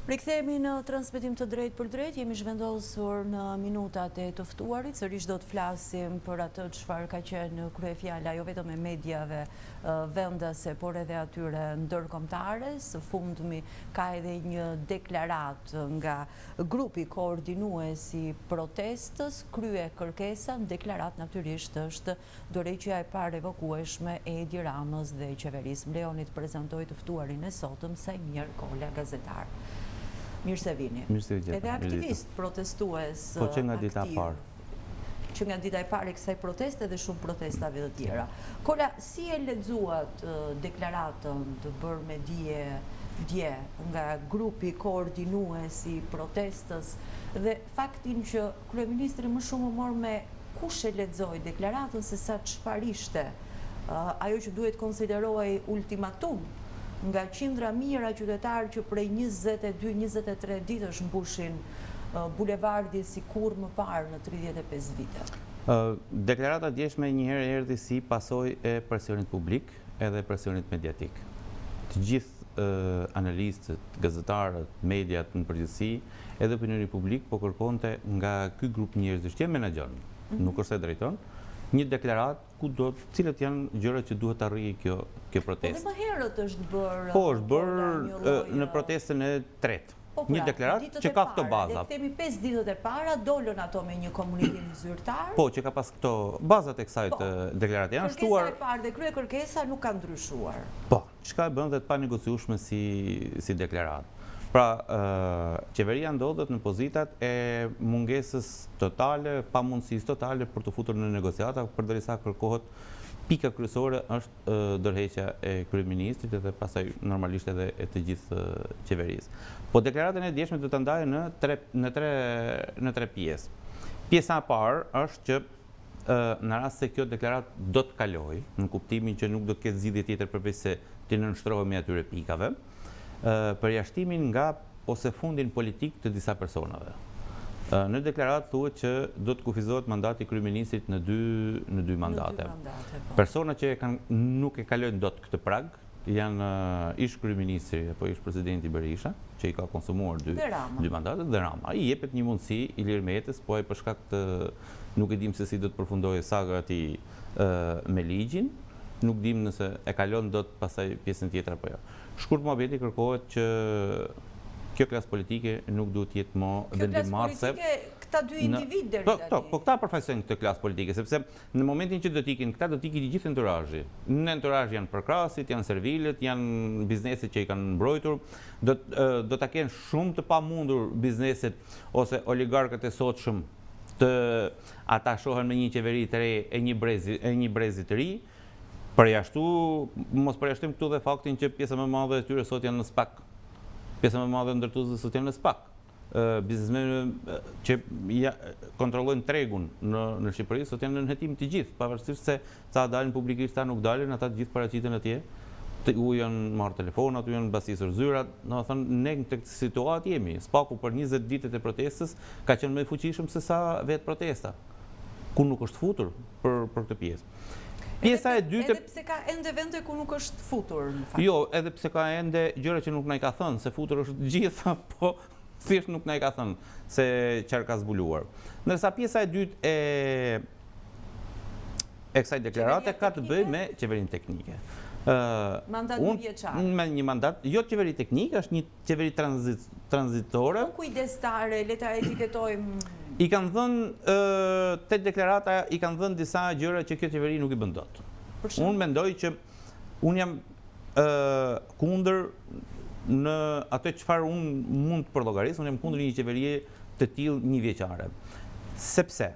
Rikthehemi në transmetim të drejt për drejt, jemi zhvendosur në minutat e të ftuarit, sërish do të flasim për atë çfarë ka qenë kryefjala jo vetëm e mediave vendase, por edhe atyre ndërkombëtare. Së fundmi ka edhe një deklarat nga grupi koordinues i protestës, krye kërkesa, në deklarat natyrisht është dorëheqja e parë evokueshme e Edi Ramës dhe qeverisë. Më lejoni të prezantoj të ftuarin e sotëm, Sajmir Kola, gazetar. Mirë se vini. Edhe aktivist protestues Po që nga dita e parë. Që nga dita e parë e kësaj proteste dhe shumë protestave të tjera. Kola, si e lexuat deklaratën të bërë me dje nga grupi koordinues i protestës dhe faktin që kryeministri më shumë mor me kush e lexoi deklaratën se sa çfarë ishte ajo që duhet konsiderohej ultimatum nga qindra mijëra qytetarë që prej 22-23 ditësh mbushin bulevardin si kurrë më parë në 35 vite. Deklarata djeshme njëherë erdhi si pasojë e presionit publik edhe presionit mediatik. Të gjithë analistët, gazetarët, mediat në përgjithësi, edhe opinioni publik po kërkonte nga ky grup njerëzish që menaxhon, nuk është se drejton, një deklarat ku cilët janë gjërat që duhet të arrijë kjo protestë. Po dhe më herët është bërë. Po është bërë në protestën e tretë. Një deklarat që ka këto baza. Dhe themi 5 ditët e para dolën ato me një komunikim zyrtar. Po, që ka pas këto bazat e kësaj deklarate janë shtuar. Kërkesa e parë dhe krye kërkesa nuk ka ndryshuar. Po, çka e bën dhe të pa negociueshme si deklaratë. Pra, qeveria ndodhet në pozitat e mungesës totale, pa mundësisë totale për të futur në negociata, përderisa kërkohet pika kryesore është dorëheqja e kryeministrit dhe pastaj normalisht edhe e të gjithë qeverisë. Po deklaratën e djeshme do ta ndajë në tre pjesë. Pjesa e parë është që në rast se kjo deklaratë do të kalojë, në kuptimin që nuk do të ketë zgjidhje tjetër përveç se të nënshtrohemi atyre pikave, përjashtimin nga ose fundin politik të disa personave. Në deklarat thuhet që do të kufizohet mandati kryeministrit në dy mandate. Persona që nuk e kalojnë dot këtë prag janë ish kryeministri apo ish presidenti Berisha, që i ka konsumuar dy mandate, dhe Rama. I jepet një mundësi Ilir Metës, po ai për shkak të nuk e dim se si do të përfundojë saga e tij me ligjin, nuk dim nëse e kalon dot pastaj pjesën tjetër apo jo. Shkurt muhabeti kërkohet që kjo klasë politike nuk duhet të jetë më vendimarrëse. Kjo klasë politike, këta dy individ deri tani. Po këta përfaqësojnë këtë klasë politike, sepse në momentin që do të ikin, këta do të ikin i gjithë entorazhi. Në entorazh janë përkrasit, janë servilët, janë bizneset që i kanë mbrojtur, do ta kenë shumë të pamundur bizneset ose oligarkët e sotshëm të ata shohen me një qeveri të re e një brezi të ri. Mos përjashtojmë këtu dhe faktin që pjesa më e madhe e tyre sot janë në SPAK. Pjesa më e madhe e ndërtuesve sot janë në SPAK. Biznesmenë që kontrollojnë tregun në Shqipëri sot janë në hetim të gjithë, pavarësisht se ca dalin publikisht, ta nuk dalin, ata të gjithë paraqiten atje. U janë marrë telefonat, u janë mbasisur zyrat, domethënë ne në këtë situatë jemi. SPAK-u për 20 ditët e protestës ka qenë më i fuqishëm se sa vetë protesta, ku nuk është futur për këtë pjesë. Pjesa e dytë, edhe pse ka ende vende ku nuk është futur në fakt. Jo, edhe pse ka ende gjëra që nuk na i ka thënë se futur është të gjitha, po thjesht nuk na i ka thënë se çfarë ka zbuluar. Ndërsa pjesa e dytë e kësaj deklarate ka të bëjë me qeverinë teknike. Mandat një vjeçar. Me një mandat, jo qeveri teknike, është një qeveri tranzitore. Po kujdestare, le ta etiketojmë. I kanë dhënë te deklarata i kanë dhënë disa gjëra që kjo qeveri nuk i bën dot. Unë mendoj që unë jam kundër në atë çfarë unë mund të përllogaris, unë jam kundër një qeverie të tillë një vjeçare. Sepse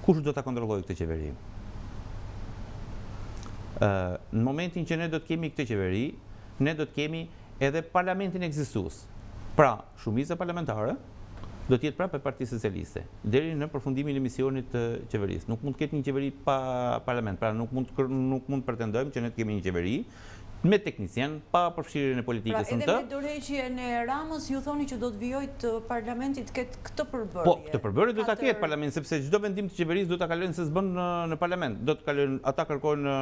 kush do ta kontrollojë këtë qeveri? Në momentin që ne do të kemi këtë qeveri, ne do të kemi edhe parlamentin ekzistues. Pra, shumica parlamentare do të jetë prapë e Partisë Socialiste, deri në përfundimin e misionit të qeverisë. Nuk mund të ketë një qeveri pa parlament, pra nuk mund pretendojmë që ne të kemi një qeveri me teknicien, pa përfshirjen e politikës në të. Pra edhe me dorëheqjen e Ramës ju thoni që do të vijojë të parlamentit këtë përbërje. Po, këtë përbërje do ta ketë parlamenti, sepse çdo vendim të qeverisë do ta kalojnë se s'bën në parlament. Do të kalojnë, ata kërkojnë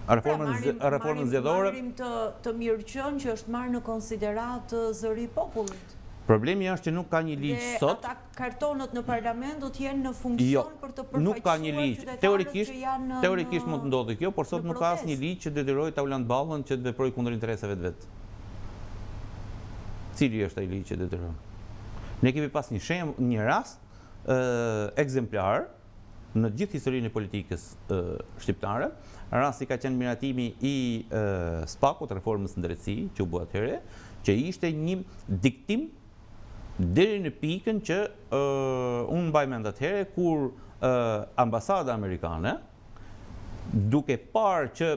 reformën zgjedhore. Marrim të mirëqen që është marrë në konsiderat zëri popullit. Problemi është që nuk ka një ligj sot. Ata kartonët në parlament do të jenë në funksion për të nuk ka një ligj. qytetarët që janë Teorikisht mund të ndodhë kjo, por sot nuk ka asnjë ligj që detyroj ta ulantballën që të veprojë kundër interesave të vet. Cili është ai ligj që detyron? Ne kemi pas një rast ekzemplar në gjithë historinë e politikës shqiptare. Rasti ka qenë miratimi i SPAK-ut, reformës në drejtësi, që u bë atëherë, që ishte një diktim deri në pikën që unë mbaj mend atëherë kur ambasada amerikane, duke parë që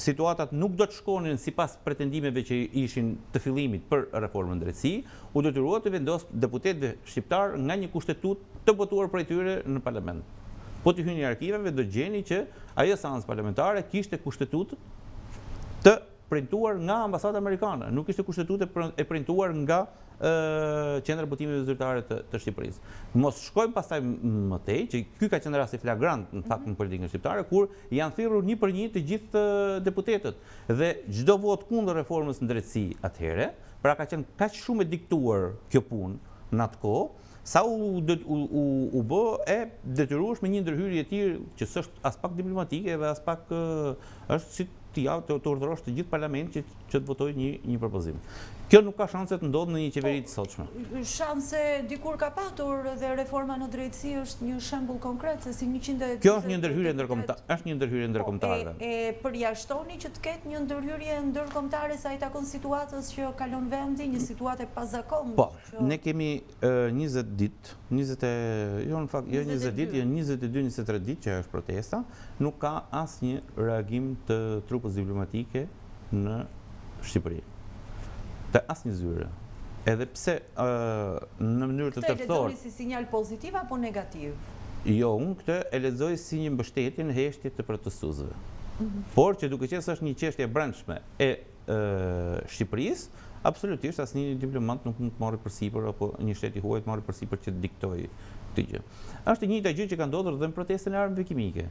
situatat nuk do të shkonin sipas pretendimeve që ishin të fillimit për reformën drejtësi, u detyrua të vendos deputetëve shqiptar nga një kushtetut të votuar prej tyre në parlament. Po të hyni arkiveve do gjeni që ajo seancë parlamentare kishte kushtetut të printuar nga ambasada amerikane, nuk ishte kushtetut e printuar nga qendra botimeve zyrtare të Shqipërisë. Mos shkojmë pastaj më tej, që ky ka qenë rasti flagrant në fakt në politikën shqiptare, kur janë thirrur një për një të gjithë deputetët. Dhe çdo vot kundër reformës në drejtësi atëherë, pra ka qenë kaq shumë e diktuar kjo punë në atë kohë, sa u bë e detyruar me një ndërhyrje e tillë që s'është as pak diplomatike dhe as pak është si të urdhërosh të gjithë parlamentin që të votojë një propozim. Kjo nuk ka shanse të ndodhë në një qeveri të sotshme. Shanse dikur ka patur dhe reforma në drejtësi është një shembull konkret se si 100. Kjo është një ndërhyrje ndërkombëtare. E përjashtoni që të ketë një ndërhyrje ndërkombëtare sa i takon situatës që kalon vendi, një situatë e pazakonshme. Po, ne kemi 20 ditë, 22-23 ditë që është protesta, nuk ka asnjë reagim të trupës diplomatike në Shqipëri. Të asnjë zyre. Edhe pse në mënyrë të tërthor. Këtë e lexoni si sinjal pozitiv apo negativ? Jo, unë këtë e lexoj si një mbështetje në heshtje të protestuesve. Por që duke qenë se është një çështje e brendshme e Shqipërisë, absolutisht asnjë diplomat nuk mund të marrë përsipër apo një shtet i huaj të marrë përsipër që të diktojë këtë gjë. Është e njëjta gjë që ka ndodhur dhe në protestën e armëve kimike.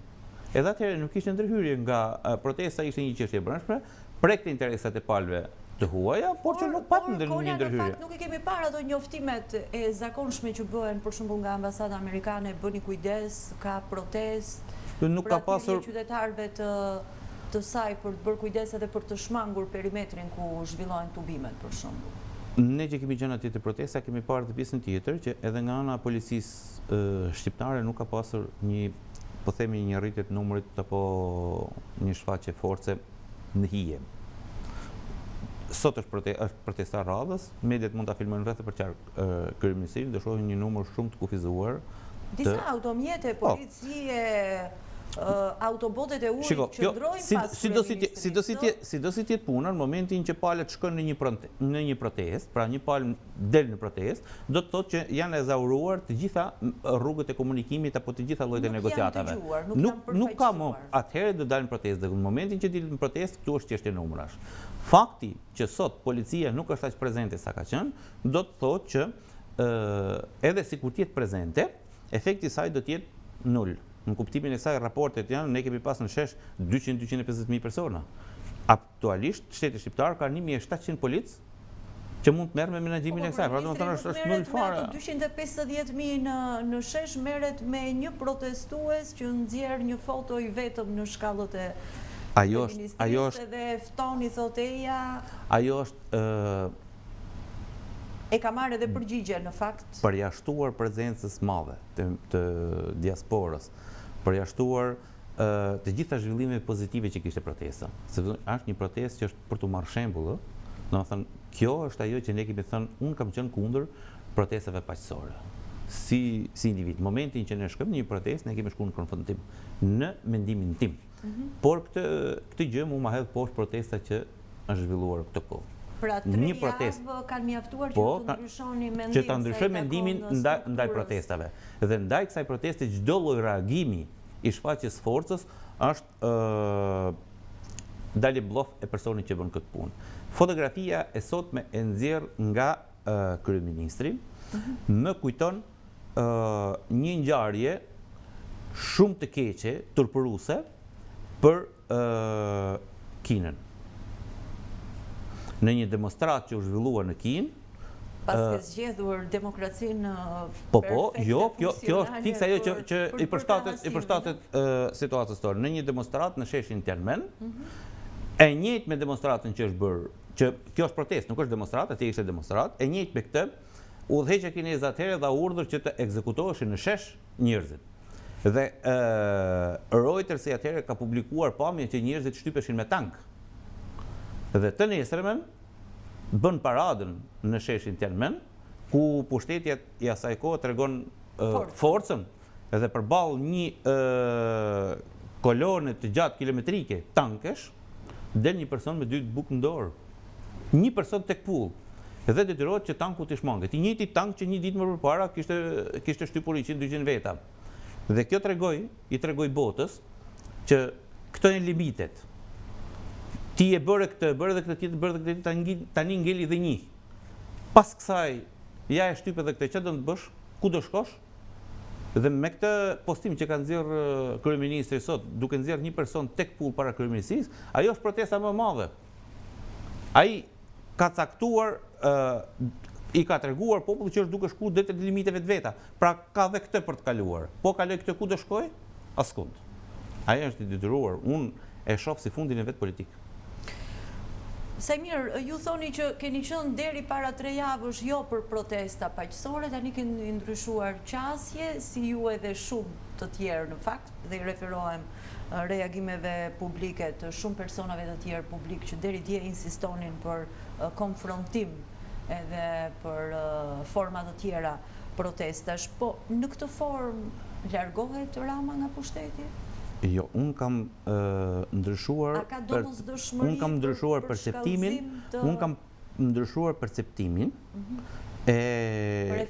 Edhe atëherë nuk ishte ndërhyrje nga protesta, ishte një çështje e brendshme, prekte interesat e palëve të huaja, por që nuk patën një ndërhyrje. Në fakt nuk i kemi parë ato njoftimet e zakonshme që bëhen për shembull nga ambasada amerikane, bëni kujdes, ka protest. Nuk ka pasur qytetarëve të saj për të bërë kujdes edhe për të shmangur perimetrin ku zhvillohen tubimet për shembull. Ne që kemi qenë atje të protesta, kemi parë të pjesën tjetër që edhe nga ana e policisë shqiptare nuk ka pasur një, po themi, një rritje të numrit apo një shfaqje force në hije. Sot është protesta radhës, mediat mund ta filmojnë rreth për qark kryeministrit, do shohin një numër shumë të kufizuar. Disa automjete, policie, autobotet e ujit qëndrojnë pas kryeministrit. Si do si tjetë puna në momentin që palët shkojnë në një protest, pra një palë del në protest, do të thotë që janë ezauruar të gjitha rrugët e komunikimit apo të gjitha llojet e negociatave. Nuk ka më, atëherë do dalin protestë, dhe në momentin që dilin në protestë, këtu është çështje numrash. Fakti që sot policia nuk është aq prezente sa ka qenë, do të thotë që edhe sikur të jetë prezente, efekti i saj do të jetë nul. Në kuptimin e saj raportet janë, ne kemi pas në shesh 200-250.000 persona. Aktualisht shteti shqiptar ka 1700 policë që mund të merr me menaxhimin e saj. Pra domethënë është nul fare. 250.000 në shesh merret me një protestues që nxjerr një foto i vetëm në shkallët e ministrisë dhe fton i thotë eja. Ajo është e ka marrë edhe përgjigje në fakt. Përjashtuar prezencës madhe të diasporës, përjashtuar të gjitha zhvillimet pozitive që kishte protesta. Sepse është një protestë që është për të marrë shembull, domethënë kjo është ajo që ne kemi thënë, unë kam qenë kundër protestave paqësore. Si individ, momentin që ne shkojmë në një protestë, ne kemi shkuar në konfrontim në mendimin tim. Por këtë gjë mu ma hedh poshtë protesta që është zhvilluar këtë kohë. Pra 3 javë kanë mjaftuar që të ndryshoni mendimin. Që të ndryshoj mendimin ndaj protestave. Dhe ndaj kësaj proteste çdo lloj reagimi i shfaqjes forcës është dalje blof e personit që bën këtë punë. Fotografia e sotme e nxjerr nga kryeministri më kujton një ngjarje shumë të keqe, turpëruese, për Kinën. Në një demonstrat që u zhvillua në Kinë, pas ke zgjedhur demokracinë kjo është fiksa ajo që i përshtatet situatës tonë. Në një demonstrat në sheshin Tiananmen, e njëjtë me demonstratën që është bërë, që kjo është protestë, nuk është demonstrat, atje ishte demonstrat, e njëjtë me këtë, udhëheqja kineze atëherë dha urdhër që të ekzekutoheshin në shesh njerëzit. Dhe Reuters atëherë ka publikuar pamje që njerëzit shtypeshin me tank. Dhe të nesërmen bën paradën në sheshin Tiananmen, ku pushteti i asaj kohe tregon forcën, edhe përballë një kolone të gjatë kilometrike tankesh, del një person me 2 bukë në dorë. Një person tek pull. Edhe detyrohet që tanku të shmanget. I njëjti tank që një ditë më përpara kishte shtypur 100-200 veta. Dhe kjo i tregoi botës që këto janë limitet. Ti e bëre këtë, bëre dhe këtë tjetër, bëre dhe këtë tjetër, tani ngeli dhe një. Pas kësaj, ja e shtyp edhe këtë, që do të bësh, ku do shkosh? Dhe me këtë postim që ka nxjerr kryeministri sot, duke nxjerr një person tek pull para kryeministrisë, ajo është protesta më e madhe. Ai ka caktuar, i ka treguar popullit që është duke shku deri te limiteve të veta. Pra ka dhe këtë për të kaluar. Po kaloj këtë ku do shkoj? Askund. Ai është i detyruar. Unë e shoh si fundin e vet politik. Sajmir, ju thoni që keni qenë deri para 3 javësh jo për protesta paqësore, tani keni ndryshuar qasje, si ju edhe shumë të tjerë në fakt, dhe i referohem reagimeve publike të shumë personave të tjerë publik që deri dje insistonin për konfrontim edhe për forma të tjera protestash. Po në këtë formë largohet Rama nga pushteti? Jo, unë kam ndryshuar perceptimin, unë kam ndryshuar perceptimin për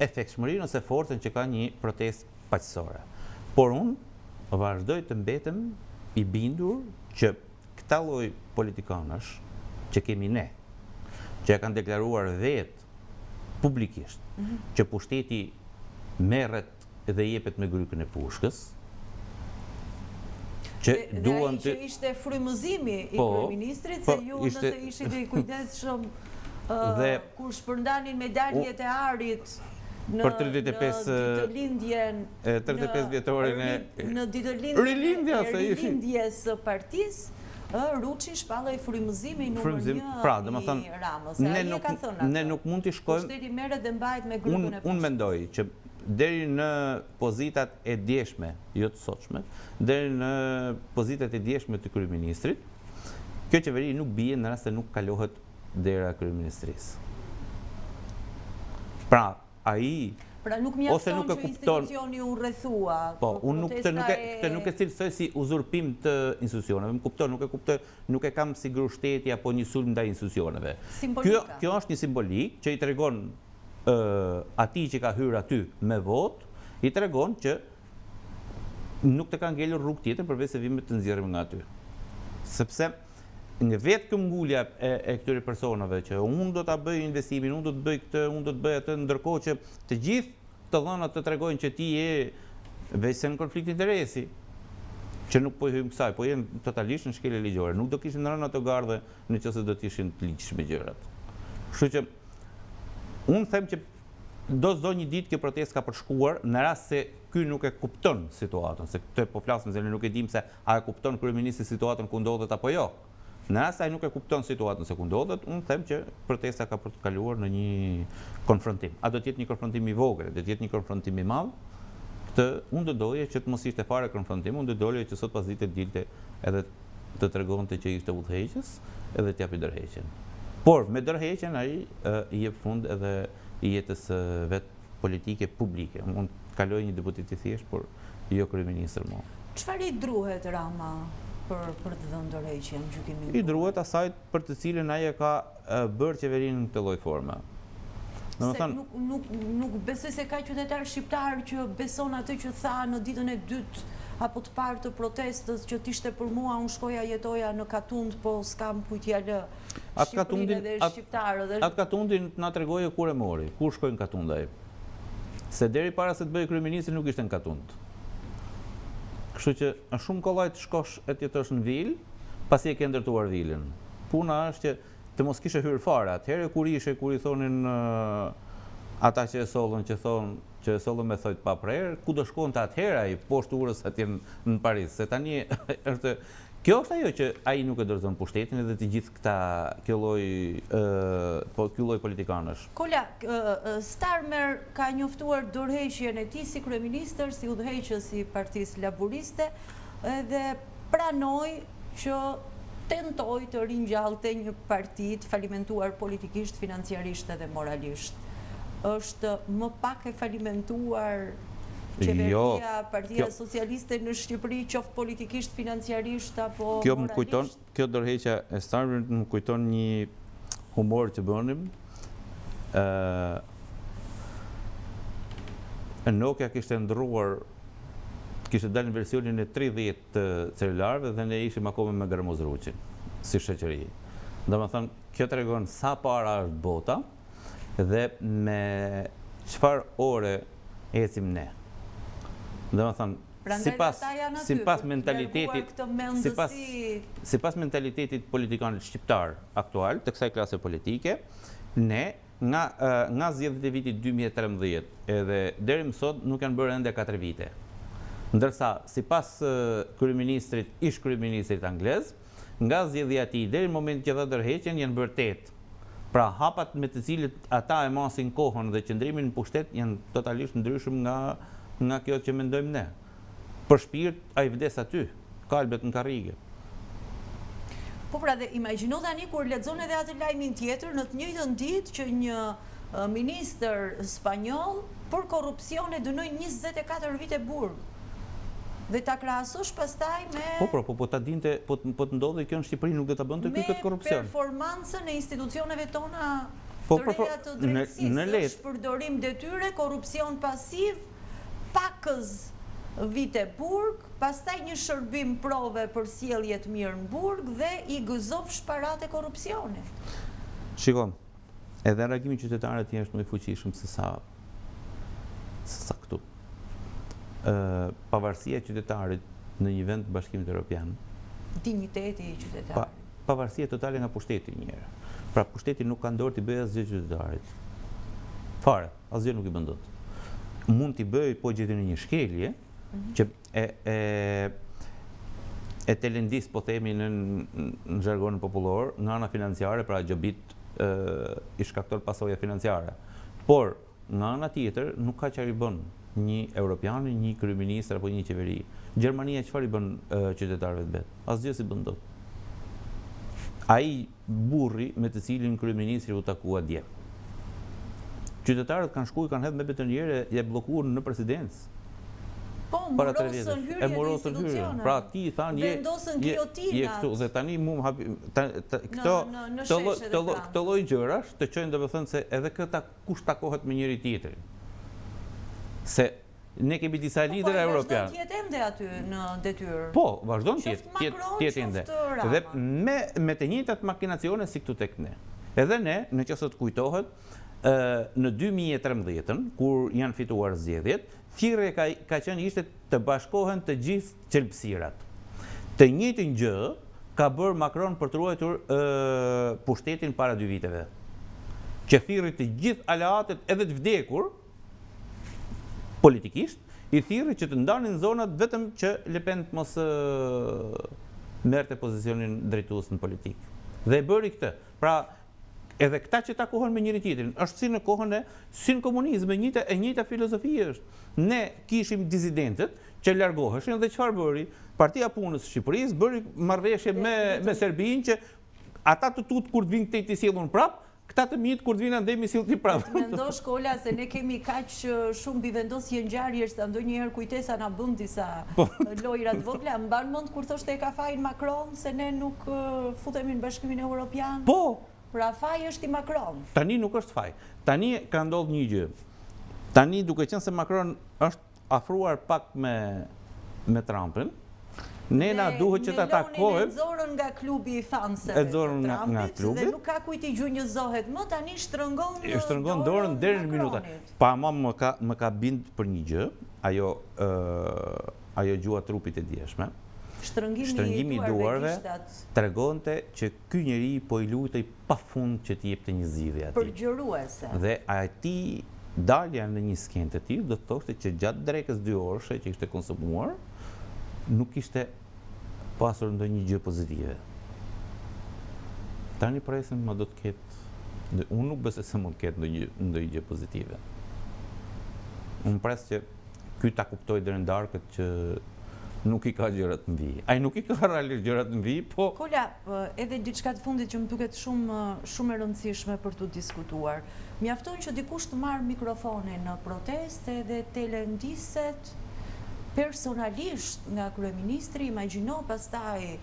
efektshmërinë ose forcën që ka një protestë paqësore. Por unë vazhdoj të mbetem i bindur që këta lloj politikanësh që kemi ne, që e kanë deklaruar vetë publikisht, që pushteti merret dhe jepet me grykën e pushkës, që ishte frymëzimi i kryeministrit, se ju nëse ishit i kujdesshëm kur shpërndanin medaljet e Arit në ditëlindjen në ditëlindjes së partisë, Ruçi shpallej frymëzimi numër 1 i Ramës. Ne nuk mund të shkojmë. Pushteti merret dhe mbahet me grupin e pushkës. Unë mendoj që deri në pozitat e djeshme, jo të sotshme, deri në pozitat e djeshme të kryeministrit, kjo qeveri nuk bie në rast se nuk kalohet dera kryeministrisë. Pra, ai nuk mjafton që institucioni u rrethua. Po, unë nuk e cilësoj si uzurpim të institucioneve. Më kupton, nuk e kam si grushteti apo një sulm ndaj institucioneve. Kjo është një simbolik që i tregon ati që ka hyrë aty me vot, i tregon që nuk të ka ngelur rrugë tjetër përveç se vime të nxjerrim nga aty. Sepse në vetë këmbgulja e këtyre personave që unë do ta bëj investimin, unë do të bëj këtë, unë do të bëj atë, ndërkohë që të gjithë të dhënat të tregojnë që ti je veç se në konflikt interesi, që nuk po i hyjmë kësaj, po jenë totalisht në shkelje ligjore, nuk do kishin rënë ato gardhe nëse do të ishin të ligjshme gjërat. Kështu që unë them që do një ditë kjo protestë ka përshkuar në rast se ky nuk e kupton situatën, se këtë po flasim se ne nuk e dim se a e kupton kryeministri situatën ku ndodhet apo jo. Në rast se ai nuk e kupton situatën se ku ndodhet, unë them që protesta ka për të kaluar në një konfrontim. A do të jetë një konfrontim i vogël, do të jetë një konfrontim i madh? Unë do doje që të mos ishte fare konfrontim, unë do doje që sot pas ditës dilte edhe të tregonte që ishte udhëheqës edhe t'japi dorëheqjen. Por me dorëheqjen ai i jep fund edhe i jetës vet politike publike. Unë kaloj një deputet i thjesht, por jo kryeministër më. Çfarë i druhet Rama për të dhënë dorëheqjen gjykimin? I druhet asaj për të cilën ai e ka bërë qeverinë në këtë lloj forme. Nuk besoj se ka qytetar shqiptar që beson atë që tha në ditën e dytë apo të parë të protestës, që t'ishte për mua, unë shkoja jetoja në Katund, po s'kam kujtja lë Shqipërinë dhe shqiptarët. Atë Katundin na tregoje kur e mori, kur shkoi në Katund ai. Se deri para se të bëjë kryeministri nuk ishte në Katund. Kështu që është shumë kollaj të shkosh e të jetosh në vilë, pasi e ke ndërtuar vilën. Puna është që të mos kishe hyrë fare atëherë kur i thonin ata që e sollën që e sollën me thojt pa prerë, ku do shkonte atëherë ai poshtë urës atje në Paris, se tani është kjo është ajo që ai nuk e dorëzon pushtetin edhe të gjithë këta ky lloj politikanësh. Kola, Starmer ka njoftuar dorëheqjen e tij si kryeministër, si udhëheqës i Partisë Laboriste dhe pranoi që tentoi të ringjallte një parti të falimentuar politikisht, financiarisht edhe moralisht. Është më pak e falimentuar qeveria, Partia Socialiste në Shqipëri, qoftë politikisht, financiarisht apo moralisht? Kjo dorëheqja e Starmerit më kujton një humor që bënim. Nokia kishte ndrruar, kishte dalë në versionin e 30 të celularëve dhe ne ishim akoma me Gramozruqin si shoqëri. Domethënë, kjo tregon sa para është bota dhe me çfarë ore ecim ne. Domethënë, sipas mentalitetit politikanit shqiptar aktual të kësaj klase politike, ne nga zgjedhjet e vitit 2013 edhe deri më sot nuk janë bërë ende 4 vite. Ndërsa sipas ish kryeministrit anglez, nga zgjedhja e tij deri në momentin që dha dorëheqjen janë bërë 8. Pra hapat me të cilët ata e masin kohën dhe qëndrimin në pushtet janë totalisht ndryshëm nga kjo që mendojmë ne. Për shpirt, ai vdes aty, kalbet në karrige. Po pra dhe imagjino tani kur lexon edhe atë lajmin tjetër në të njëjtën ditë që një ministër spanjoll për korrupsion e dënoi 24 vite burg. Dhe ta krahasosh pastaj me Po ta dinte, po të ndodhej kjo në Shqipëri nuk do ta bënte ky këtë korrupsion. Me performancën e institucioneve tona të reja të drejtësisë, shpërdorim detyre, korrupsion pasiv, pakës vite burg, pastaj një shërbim prove për sjellje të mirë në burg dhe i gëzofsh paratë e korrupsionit. Shikon, edhe reagimi qytetarët është më i fuqishëm se sa këtu. Pavarësia e qytetarit në një vend të Bashkimit Evropian. Dinjiteti i qytetarit. Pavarësia totale nga pushteti njëherë. Pra pushteti nuk ka dorë t'i bëjë asgjë qytetarit. Fare, asgjë nuk i bën dot. Mund t'i bëj po gjetë në një shkelje që e telendis po themi në zhargonin popullor nga ana financiare, pra gjobit i shkakton pasoja financiare. Por nga ana tjetër nuk ka çfarë i bën një europian, një kryeminist apo një qeveri. Gjermania çfarë i bën qytetarëve të vet? Asgjë si bën dot. Ai burri me të cilin kryeministri u takua dje. Qytetarët kanë shkuar, kanë hedhur me betonjere e bllokuar në presidencë. Po, morosën hyrje të institucioneve. Pra ti thanë vendosën giotinat. Këtu dhe tani këto lloj gjërash të çojnë domethënë se edhe këta kush takohet me njëri tjetrin. Se ne kemi disa lidera europian. Po, vazhdon të jetë ende aty në detyrë. Po, vazhdon të jetë ende. Dhe me të njëjtat makinacione si këtu tek ne. Edhe ne, nëse të kujtohet, në 2013, kur janë fituar zgjedhjet, thirrja ka qenë ishte të bashkohen të gjithë qelbësirat. Të njëjtin gjë ka bërë Macron për të ruajtur pushtetin para 2 viteve. Që thirrri të gjithë aleatet edhe të vdekur politikisht, i thirrri që të ndanin zonat vetëm që Le Pen të mos merrte pozicionin drejtues në politikë. Dhe e bëri këtë. Pra edhe këta që takohen me njëri tjetrin, është si në kohën si në komunizëm, e njëjta filozofi është. Ne kishim disidentët që largoheshin dhe çfarë bëri? Partia Punës së Shqipërisë bëri marrëveshje me Serbinë që ata të tut kur të vinë këtej të sjellun prap, këta të mitë kur të vinë andej mi sillti prap. Mendosh Kola se ne kemi kaq shumë bivendosje ngjarjesh sa ndonjëherë kujtesa na bën disa lojra të vogla. Mban mend kur thoshte e ka fajin Macron se ne nuk futemi në Bashkimin Evropian? Po. Pra faj është i Macron. Tani nuk është faj. Tani ka ndodhur një gjë. Tani duke qenë se Macron është afruar pak me Trumpin, ne na duhet që ta takojmë. E zorën nga klubi i fanseve të Trumpit dhe nuk ka kujt i gjunjëzohet më, tani shtrëngon dorën deri në minuta. Pa më ka bind për një gjë, ajo gjua trupit e djeshme. Shtrëngimi i duarve tregonte që ky njeri po i lutej pafund që t'i jepte një zgjidhje atij. Përgjëruese. Dhe atij dalja në një skenë të tillë do të thoshte që gjatë drekës 2 orësh që ishte konsumuar, nuk ishte pasur ndonjë gjë pozitive. Tani presim më do të ketë, unë nuk besoj se mund të ketë ndonjë gjë pozitive. Unë pres që ky ta kuptoj deri në darkët që nuk i ka gjërat në vijë. Ai nuk i ka realisht gjërat në vijë, po... Kola, edhe diçka të fundit që më duket shumë e rëndësishme për të diskutuar. Mjafton që dikush të marrë mikrofonin në proteste dhe telendiset personalisht nga kryeministri, imagjino pastaj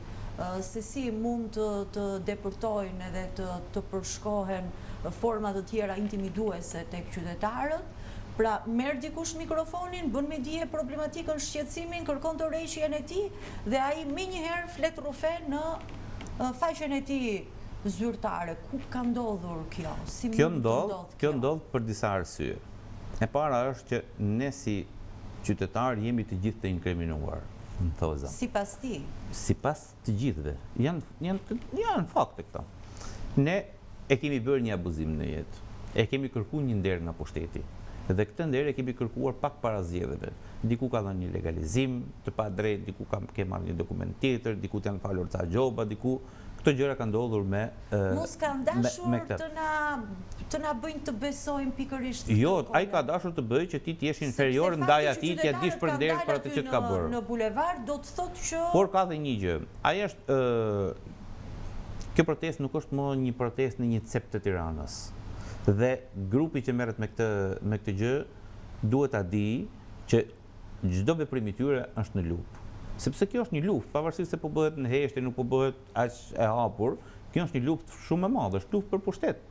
se si mund të depërtojnë edhe të përshkohen forma të tjera intimiduese tek qytetarët. Pra, merr dikush mikrofonin, bën me dije problematikën, shqetësimin, kërkon të rreqjen e tij dhe ai menjëherë flet rufe në faqen e tij zyrtare. Ku ka ndodhur kjo? Si kjo ndodh për disa arsye. E para është që ne si qytetar jemi të gjithë të inkriminuar në thoza. Sipas ti? Sipas të gjithëve. Janë fakte këto. Ne e kemi bërë një abuzim në jetë. E kemi kërkuar një nder nga pushteti. Dhe këtë nder e kemi kërkuar pak para zgjedhjeve. Diku ka dhënë një legalizim të padrejtë, diku ke marrë një dokument tjetër, diku janë falur ca gjoba, diku këto gjëra kanë ndodhur me mos kanë dashur të na bëjnë të besojmë pikërisht. Jo, ai ka dashur të bëjë që ti të jesh inferior ndaj atij, t'ia dish për nder për atë që ka bërë. Në bulevard do të thotë që por ka dhe një gjë. Ai është kjo protestë nuk është më një protestë në një cep të Tiranës. Dhe grupi që merret me këtë gjë duhet ta di që çdo veprim i tyre është në luftë. Sepse kjo është një luftë, pavarësisht se po bëhet në heshtje, nuk po bëhet aq e hapur, kjo është një luftë shumë e madhe, është luftë për pushtet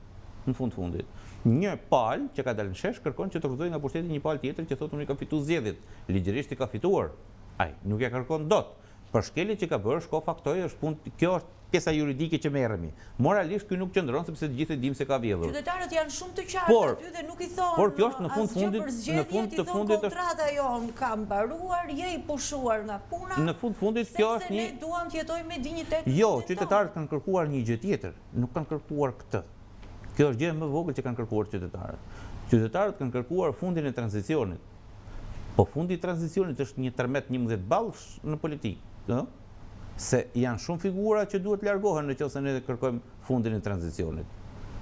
në fundit. Një palë që ka dalë në shesh kërkon që të rrëzojë nga pushteti një palë tjetër që thotë unë i ka fituar zgjedhjet. Ligjërisht i ka fituar. Ai nuk ja kërkon dot. Për shkelje që ka bërë, shko faktoj, është punë, kjo është pjesa juridike që merremi. Moralisht ky nuk qëndron sepse të gjithë e dimë se ka vjedhur. Qytetarët janë shumë të qartë aty dhe nuk i thonë. Por kjo është në fund të fundit kontrata jon ka mbaruar, je i pushuar nga puna. Në fundit kjo është një ne duam të jetojmë me dinjitet. Jo, qytetarët kanë kërkuar një gjë tjetër, nuk kanë kërkuar këtë. Kjo është gjë më e vogël që kanë kërkuar qytetarët. Qytetarët kanë kërkuar fundin e tranzicionit. Po fundi i tranzicionit është një tërmet 11 ballësh në politikë, ëh? Se janë shumë figura që duhet largohen nëse ne kërkojmë fundin e tranzicionit.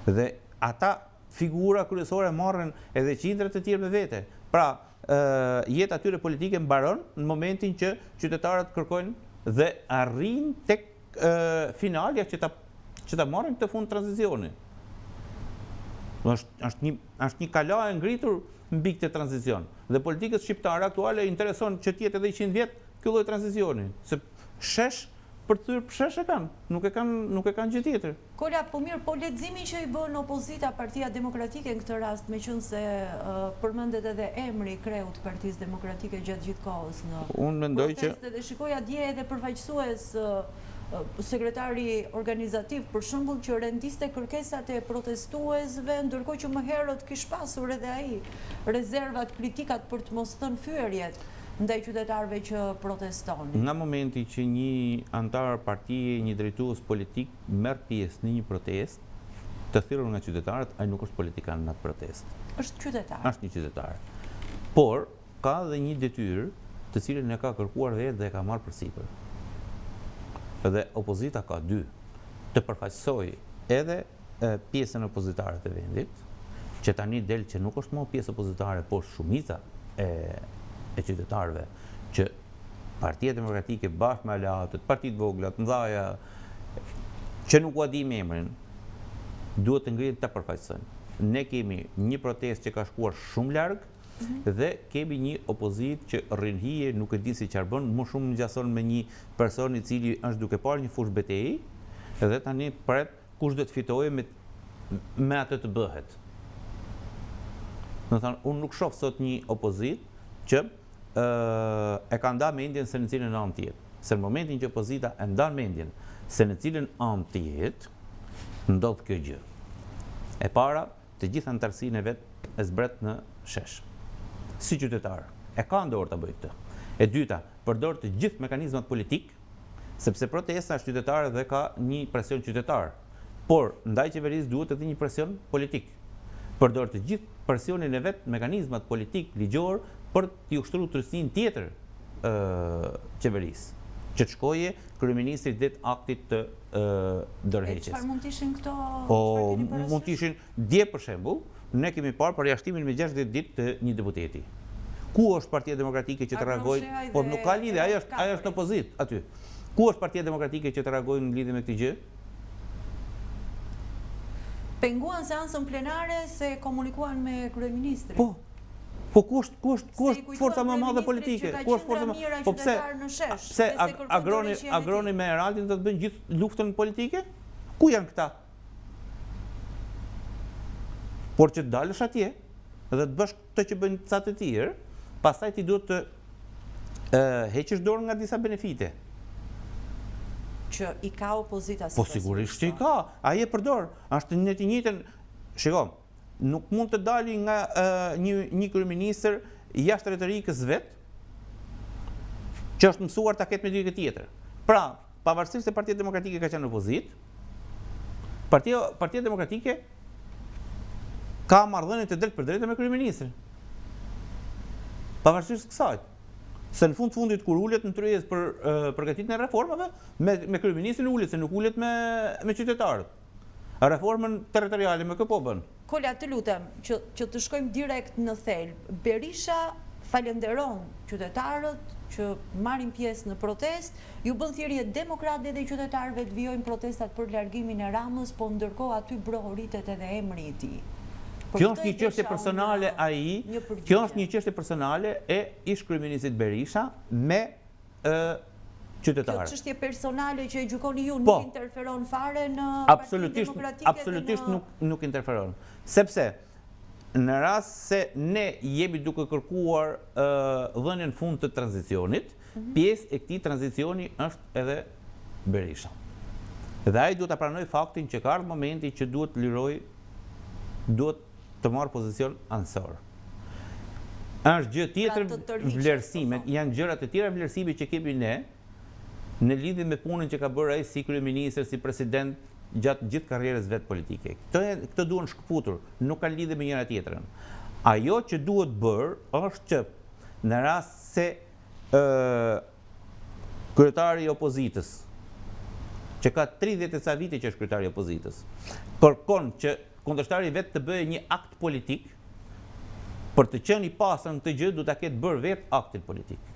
Dhe ata figura kryesore marrin edhe qindra të tjerë me vete. Pra, jeta atyre politike mbaron në momentin që qytetarët kërkojnë dhe arrin tek finalja që ta marrin këtë fund tranzicioni. Është një kala e ngritur mbi këtë tranzicion. Dhe politikës shqiptare aktuale intereson që të jetë edhe 100 vjet ky lloj tranzicioni. Se shesh për të thyrë shesh e kanë, nuk e kanë gjë tjetër. Kola, po mirë, po leximin që i bën opozita Partia Demokratike në këtë rast, meqense përmendet edhe emri i kreut të Partisë Demokratike gjatë gjithë kohës në proteste dhe shikoja dje edhe përfaqësues sekretari organizativ për shembull që rendiste kërkesat e protestuesve, ndërkohë që më herët kish pasur edhe ai rezervat, kritikat për të mos thënë fyerjet ndaj qytetarëve që protestonin. Nga momenti që një antar partie, një drejtues politik merr pjesë në një protestë, të thirrur nga qytetarët, ai nuk është politikan në atë protestë. Është qytetar. Është një qytetar. Por ka dhe një detyrë, të cilën e ka kërkuar vetë dhe e ka marrë përsipër. Dhe opozita ka dy, të përfaqësoj edhe pjesën opozitare të vendit, që tani del që nuk është më pjesë opozitare, por shumica e qytetarëve, që Partia Demokratike bashkë me aleatët, partitë vogla, të mëdha, që nuk ua dim emrin, duhet të ngrihen të përfaqësojnë. Ne kemi një protestë që ka shkuar shumë larg, dhe kemi një opozit që rrin hije, nuk e di si çfarë bën, më shumë ngjason me një person i cili është duke parë një fushë betejë, dhe tani pret kush do të fitojë me atë të bëhet. Do të thonë, unë nuk shoh sot një opozit që e ka ndarë mendjen se në cilën anë të jetë. Se në momentin që opozita e ndan mendjen se në cilën anë të jetë, ndodh kjo gjë. E para, të gjithë antarësinë e vet e zbret në shesh. Si qytetar, e ka ndorë të bëjë këtë. E dyta, përdor të gjithë mekanizmat politik, sepse protesta është qytetare dhe ka një presion qytetar. Por, ndaj qeverisë duhet edhe një presion politik. Përdor të gjithë presionin e vet, mekanizmat politik, ligjor, për t'i ushtruar tërësinë tjetër qeverisë. Që të shkoje kryeministri det aktit të ndërheqjes. Çfarë mund të ishin këto? Mund të ishin dje për shembull, ne kemi parë përjashtimin me 60 ditë të një deputeti. Ku është Partia Demokratike që të reagojë? Po nuk ka lidhje, ajo është në opozitë aty. Ku është Partia Demokratike që të reagojë në lidhje me këtë gjë? Penguan seancën plenare se komunikuan me kryeministrin. Po ku është forca më e madhe politike? Ku është forca më? Po pse agroni me Eraldin do të bëjnë gjithë luftën politike? Ku janë këta? Por që të dalësh atje dhe të bësh këtë që bëjnë ca të tjerë, pastaj ti duhet të heqësh dorë nga disa benefite. Që i ka opozita si po sigurisht që i ka, ai e përdor, është në të njëjtën, shiko, nuk mund të dali nga një kryeministër jashtë retorikës vet, që është mësuar ta ketë me dikë tjetër. Pra, pavarësisht se Partia Demokratike ka qenë në opozitë, Partia Demokratike ka marrëdhënie të drejtë për drejtë me kryeministrin. Pavarësisht kësaj. Se në fundit kur ulet në tryezë për përgatitjen e reformave, me kryeministrin ulet, se nuk ulet me qytetarët. Reformën territoriale me kë po bën? Kola, të lutem, që të shkojmë direkt në thelb. Berisha falenderon qytetarët që marrin pjesë në protestë, ju bën thirrje demokratëve dhe qytetarëve të vijojnë protestat për largimin e Ramës, po ndërkohë aty brohoritet edhe emri i tij. Kjo është një çështje personale kjo është një çështje personale e ish kryeministit Berisha me qytetarët. Kjo çështje personale që e gjykoni ju nuk interferon fare në Partinë Demokratike? Absolutisht nuk interferon. Sepse në rast se ne jemi duke kërkuar dhënien fund të tranzicionit, pjesë e këtij tranzicioni është edhe Berisha. Dhe ai duhet ta pranojë faktin që ka ardhur momenti që duhet duhet të marrë pozicion ansor. Është gjë tjetër vlerësime, janë gjërat e tjera vlerësime që kemi ne në lidhje me punën që ka bërë ai si kryeministër, si president gjatë gjithë karrierës vet politike. Këto duhen shkëputur, nuk kanë lidhje me njëra tjetrën. Ajo që duhet bërë është që në rast se kryetari i opozitës, që ka 30 e ca vite që është kryetari i opozitës, kërkon që kundërshtari vetë të bëjë një akt politik, për të qenë i pasur në këtë gjë, duhet ta ketë bërë vetë aktin politik.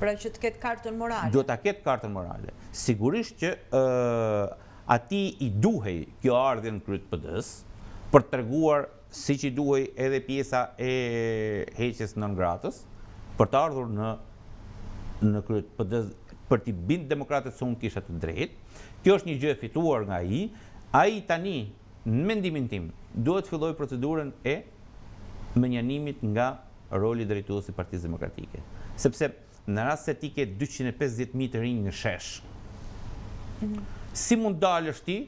Pra që të ketë kartën morale. Duhet ta ketë kartën morale. Sigurisht që atij i duhej kjo ardhje në krye të PD-s, për të treguar siç i duhej edhe pjesa e heqjes non gratës, për të ardhur në krye të PD-s, për t'i bind demokratët se unë kisha të drejtë. Kjo është një gjë e fituar nga ai. Ai tani në mendimin tim, duhet filloj procedurën e menjanimit nga roli drejtuesi i Partisë Demokratike. Sepse në rast se ti ke 250.000 të rinj në shesh, si mund dalësh ti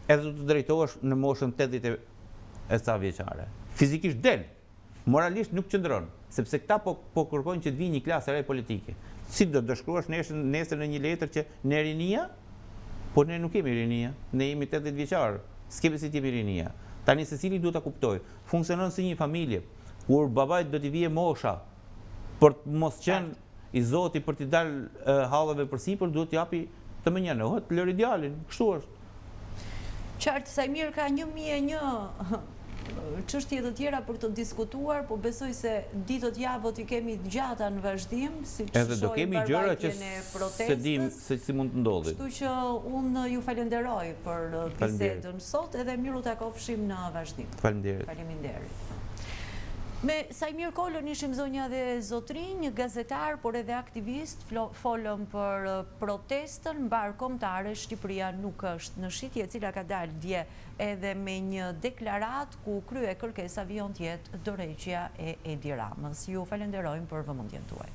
edhe du të drejtohesh në moshën 80 e ca vjeçare? Fizikisht del, moralisht nuk qëndron, sepse këta po kërkojnë që të vijë një klasë e re politike. Si do të shkruash nesër në një letër që ne rinia? Po ne nuk kemi rinia, ne jemi 80 vjeçar. S'kemi si t'jemi rinia. Tani secili duhet ta kuptoj. Funksionon si një familje, kur babait do t'i vije mosha për të mos qenë i Zoti për t'i dalë hallave përsipër, duhet t'japi të menjanohet, lër idealin. Kështu është. Qartë, Sajmir ka 1001 çështje të tjera për të diskutuar, po besoj se ditët javët i kemi gjata në vazhdim, siç edhe do kemi gjëra që se dim se si mund të ndodhin. Kështu që unë ju falenderoj për bisedën sot, edhe miru takofshim në vazhdim. Faleminderit. Me Sajmir Kolën ishim zonja dhe zotrinj, një gazetar, por edhe aktivist, folëm për protestën mbar kombëtare. Shqipëria nuk është në shitje, e cila ka dalë dje edhe me një deklarat ku krye kërkesa vijon të jetë dorëheqja e Edi Ramës. Ju falenderojmë për vëmendjen tuaj.